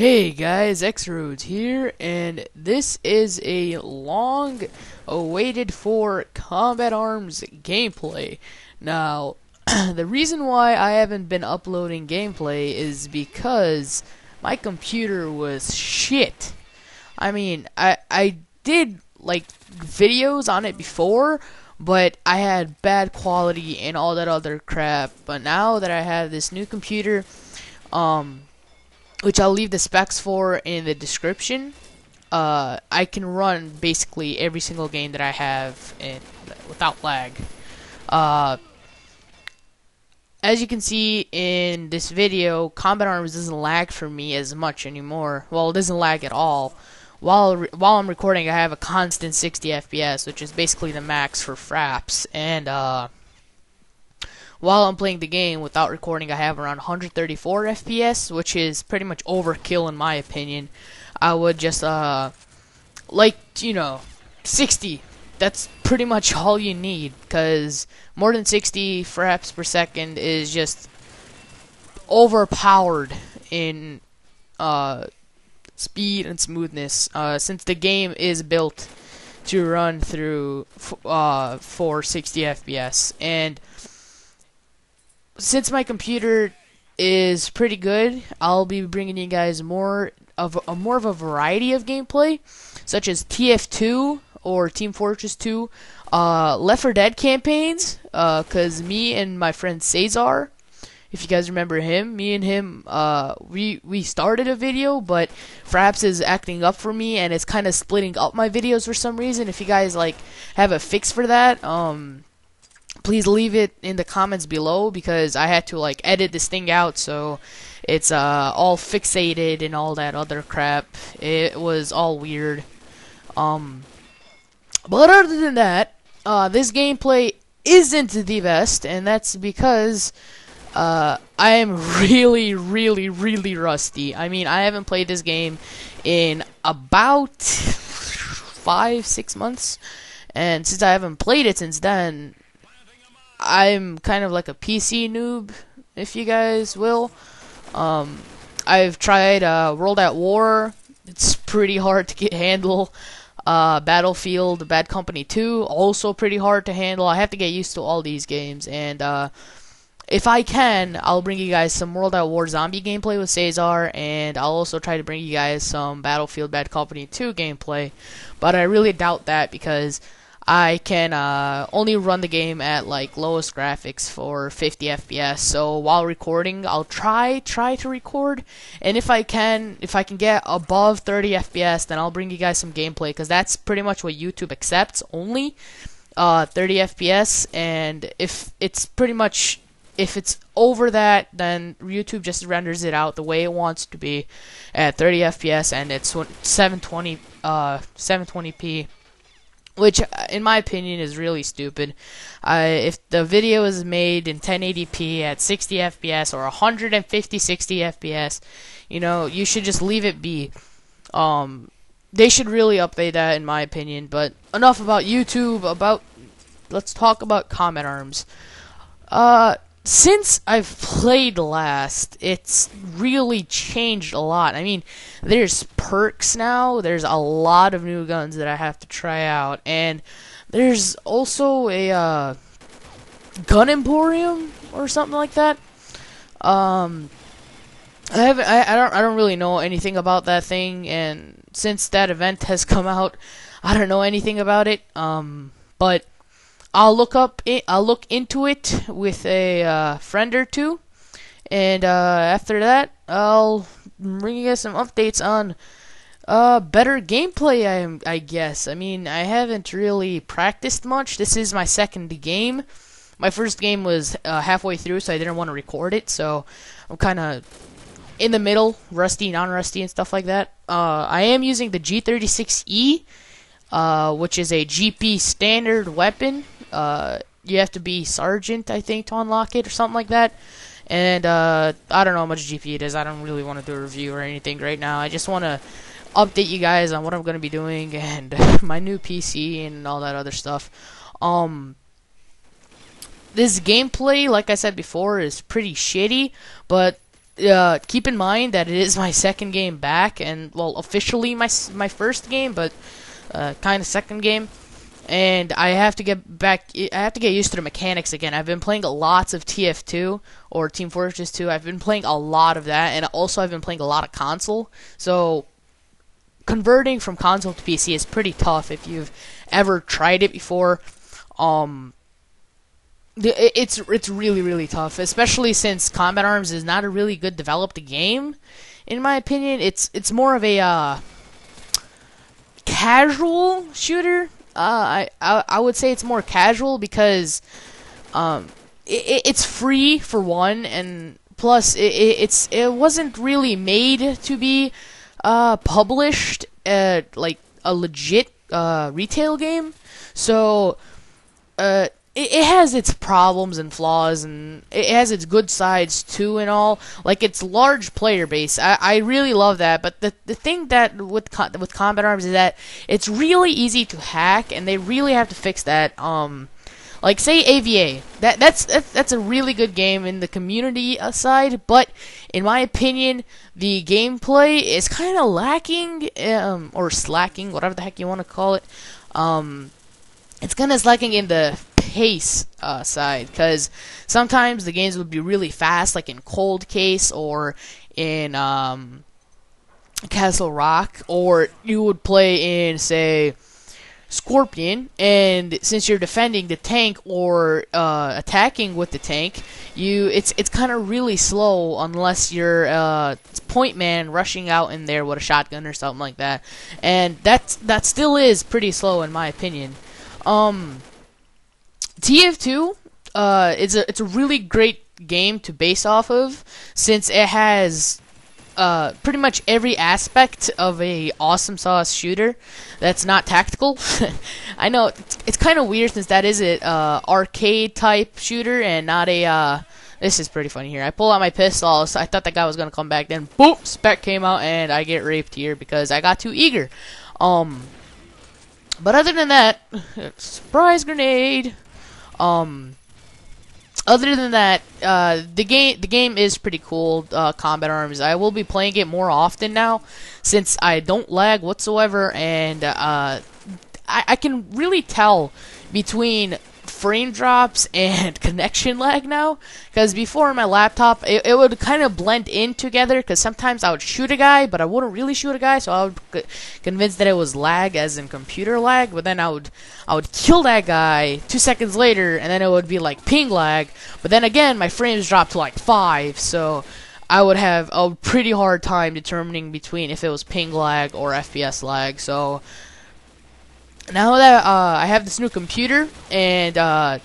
Hey guys, X-Roads here, and this is a long awaited for Combat Arms gameplay. Now, the reason why I haven't been uploading gameplay is because my computer was shit. I mean, I did like videos on it before, but I had bad quality and all that other crap. But now that I have this new computer, which I'll leave the specs for in the description, I can run basically every single game that I have without lag. As you can see in this video, Combat Arms doesn't lag for me as much anymore. Well, it doesn't lag at all. While I'm recording, I have a constant 60 FPS, which is basically the max for fraps. And while I'm playing the game without recording, I have around 134 FPS, which is pretty much overkill in my opinion. I would just, 60. That's pretty much all you need, because more than 60 fraps per second is just overpowered in speed and smoothness, since the game is built to run through for 60 FPS. And since my computer is pretty good, I'll be bringing you guys more of a variety of gameplay, such as TF2 or Team Fortress 2, Left 4 Dead campaigns, because me and my friend Cesar, if you guys remember him, me and him, we started a video, but Fraps is acting up for me, and it's kind of splitting up my videos for some reason. If you guys have a fix for that, please leave it in the comments below, because I had to edit this thing out so it's all fixated and all that other crap. It was all weird. But other than that, this gameplay isn't the best, and that's because I am really rusty. I mean, I haven't played this game in about 5-6 months, and since I haven't played it since then, I'm kind of like a PC noob, if you guys will. I've tried World at War. It's pretty hard to handle. Battlefield, Bad Company 2, also pretty hard to handle. I have to get used to all these games, and if I can, I'll bring you guys some World at War zombie gameplay with Cesar, and I'll also try to bring you guys some Battlefield Bad Company 2 gameplay, but I really doubt that, because I can only run the game at lowest graphics for 50 FPS. So while recording, I'll try to record, and if I can get above 30 FPS, then I'll bring you guys some gameplay, because that's pretty much what YouTube accepts, only 30 FPS. And if it's over that, then YouTube just renders it out the way it wants to be at 30 FPS, and it's 720p. Which, in my opinion, is really stupid. If the video is made in 1080p at 60 FPS or 150 60 FPS, you should just leave it be. They should really update that, in my opinion. But enough about YouTube. Let's talk about Combat Arms. Since I've played last, it's really changed a lot. I mean, there's perks now, there's a lot of new guns that I have to try out, and there's also a gun emporium or something like that. I don't really know anything about that thing, and since that event has come out, I don't know anything about it. But I'll look into it with a friend or two, and after that, I'll bring you guys some updates on better gameplay. I guess. I mean, I haven't really practiced much. This is my second game. My first game was halfway through, so I didn't want to record it. So I'm kind of in the middle, rusty, non-rusty, and stuff like that. I am using the G36E. Which is a GP standard weapon. You have to be Sergeant, I think, to unlock it, or something like that. And I don't know how much GP it is. I don't really want to do a review or anything right now. I just want to update you guys on what I'm going to be doing, and my new PC and all that other stuff. This gameplay, like I said before, is pretty shitty, but keep in mind that it is my second game back, and well, officially my first game, but kind of second game. And I have to get back. I have to get used to the mechanics again. I've been playing lots of TF2 or Team Fortress 2. I've been playing a lot of that, and also I've been playing a lot of console. So converting from console to PC is pretty tough if you've ever tried it before. It's really tough, especially since Combat Arms is not a really good developed game, in my opinion. It's more of a casual shooter. I would say it's more casual because it's free for one, and plus it wasn't really made to be published like a legit retail game. So it has its problems and flaws, and it has its good sides too and all. Like its large player base, I really love that. But the thing that with Combat Arms is that it's really easy to hack, and they really have to fix that. Like say AVA, that's a really good game in the community side, but in my opinion, the gameplay is kind of lacking, or slacking, whatever the heck you want to call it. It's kind of slacking in the pace side, because sometimes the games would be really fast, like in Cold Case or in Castle Rock, or you would play in, say, Scorpion, and since you're defending the tank or attacking with the tank, it's kind of really slow unless you're point man rushing out in there with a shotgun or something like that, and that still is pretty slow in my opinion. TF2 it's a really great game to base off of, since it has pretty much every aspect of a awesome sauce shooter that's not tactical. I know it's kind of weird since that is an arcade type shooter and not a this is pretty funny here. I pull out my pistol, so I thought that guy was gonna come back, then boom, spec came out and I get raped here because I got too eager. But other than that, surprise grenade. Other than that, the game is pretty cool. Combat Arms. I will be playing it more often now, since I don't lag whatsoever, and I can really tell between frame drops and connection lag now, because before on my laptop it would kind of blend in together, because sometimes I would shoot a guy but I wouldn't really shoot a guy, so I would convinced that it was lag as in computer lag, but then I would kill that guy 2 seconds later and then it would be like ping lag, but then again my frames dropped to like 5, so I would have a pretty hard time determining between if it was ping lag or FPS lag. So now that I have this new computer, and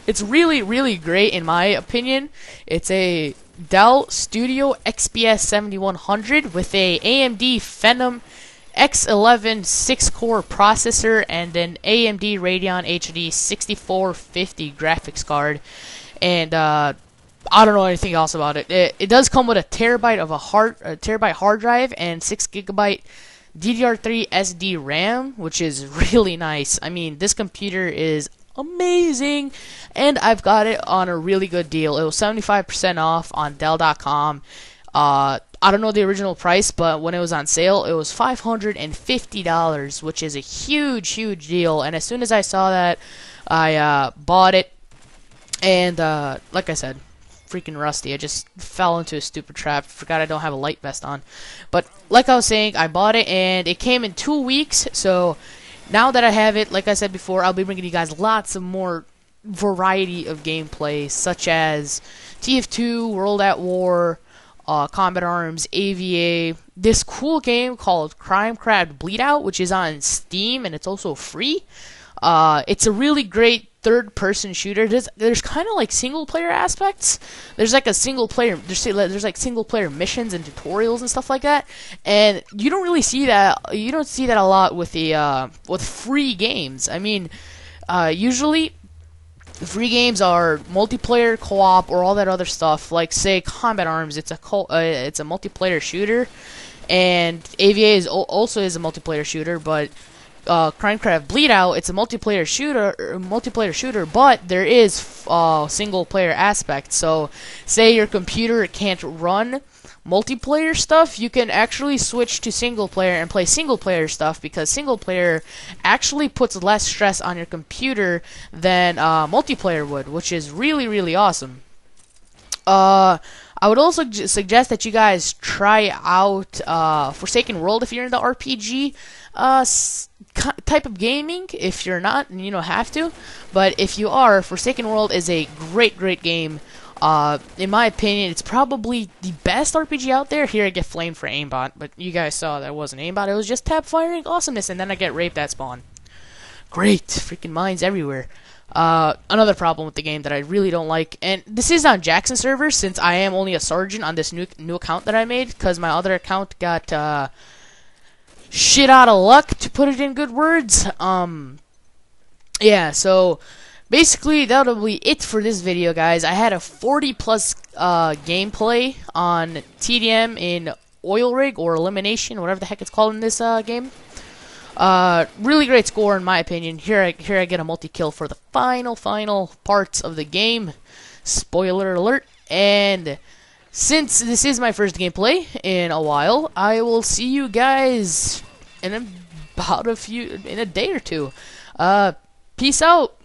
it's really great in my opinion. It's a Dell Studio XPS 7100 with a AMD Phenom X11 6-core processor and an AMD Radeon HD 6450 graphics card. And I don't know anything else about it. It does come with a terabyte hard drive and 6GB DDR3 SDRAM, which is really nice. I mean, this computer is amazing, and I've got it on a really good deal. It was 75% off on Dell.com. I don't know the original price, but when it was on sale, it was $550, which is a huge deal. And as soon as I saw that, I bought it. And like I said, freaking rusty. I just fell into a stupid trap. Forgot I don't have a light vest on. But like I was saying, I bought it and it came in 2 weeks. So now that I have it, like I said before, I'll be bringing you guys lots of more variety of gameplay, such as TF2, World at War, Combat Arms, AVA, this cool game called Crimecraft Bleedout, which is on Steam and it's also free. It's a really great third-person shooter. There's kind of like single-player aspects. There's like a single-player. There's like single-player missions and tutorials and stuff like that. And you don't really see that. You don't see that a lot with the with free games. I mean, usually free games are multiplayer, co-op, or all that other stuff. Like say Combat Arms, it's a multiplayer shooter, and AVA also is a multiplayer shooter, but Crimecraft Bleed Out, it's a multiplayer shooter, but there is single player aspect. So, say your computer can't run multiplayer stuff, you can actually switch to single player and play single player stuff, because single player actually puts less stress on your computer than multiplayer would, which is really, really awesome. I would also suggest that you guys try out Forsaken World if you're in the RPG type of gaming. If you're not, you don't have to. But if you are, Forsaken World is a great, great game. In my opinion, it's probably the best RPG out there. Here I get flamed for aimbot, but you guys saw that wasn't aimbot. It was just tap firing awesomeness, and then I get raped at spawn. Great, freaking mines everywhere. Another problem with the game that I really don't like, and this is on Jackson server, since I am only a sergeant on this new account that I made, because my other account got shit out of luck, to put it in good words. Yeah, so basically that'll be it for this video, guys. I had a 40+ gameplay on TDM in Oil Rig, or Elimination, whatever the heck it's called in this game. Really great score in my opinion. Here I get a multi-kill for the final parts of the game. Spoiler alert. And since this is my first gameplay in a while, I will see you guys in about in a day or two. Peace out.